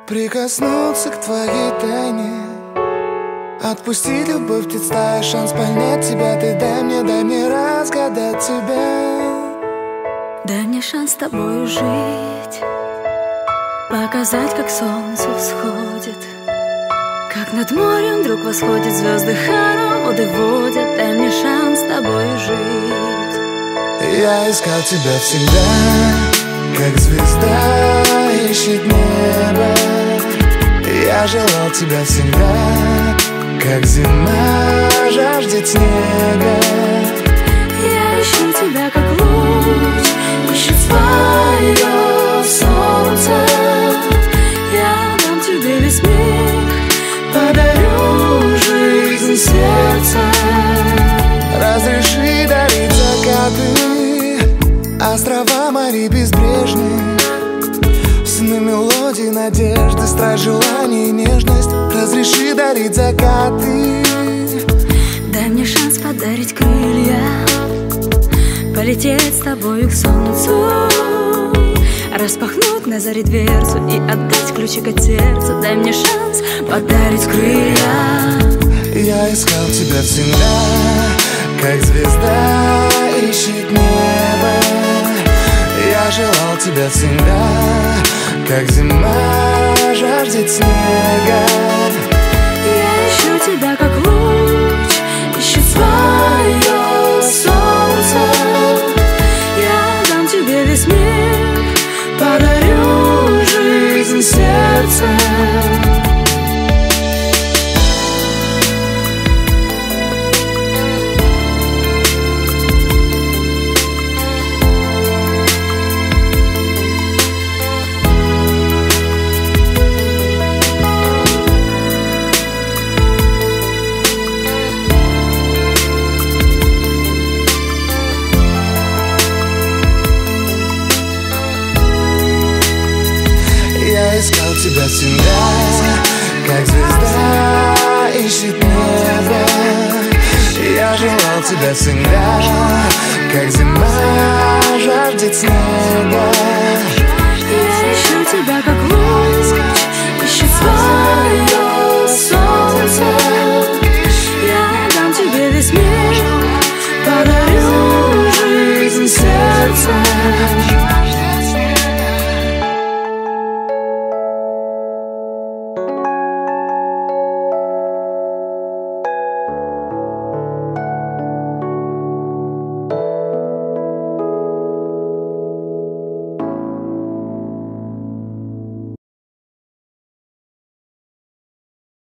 Прикоснуться к твоей тайне, отпустить любовь, представь шанс понять тебя. Ты дай мне разгадать тебя. Дай мне шанс с тобою жить, показать, как солнце всходит, как над морем вдруг восходят звезды, хороводы водят. Дай мне шанс с тобою жить. Я искал тебя всегда, как звезда ищет небо. Я желал тебя всегда, как зима жаждет снега. Я ищу тебя, как луч ищет свое солнце. Я дам тебе весь мир, подарю жизнь сердца. Разреши дарить закаты, острова морей безбрежные, сны, мелодии, надежды, страсть, желание и нежность. Разреши дарить закаты. Дай мне шанс подарить крылья, полететь с тобою к солнцу, распахнуть на заре дверцу и отдать ключик от сердца. Дай мне шанс подарить крылья. Я искал тебя всегда, как звезда ищет небо. Я желал тебя всегда, как зима жаждет снега. Я ищу тебя, как луч ищет свое солнце. Я дам тебе весь мир, подарю жизнь сердца. Я искал тебя всегда, как звезда ищет небо. Я желал тебя всегда, как зима жаждет снега. Я ищу тебя,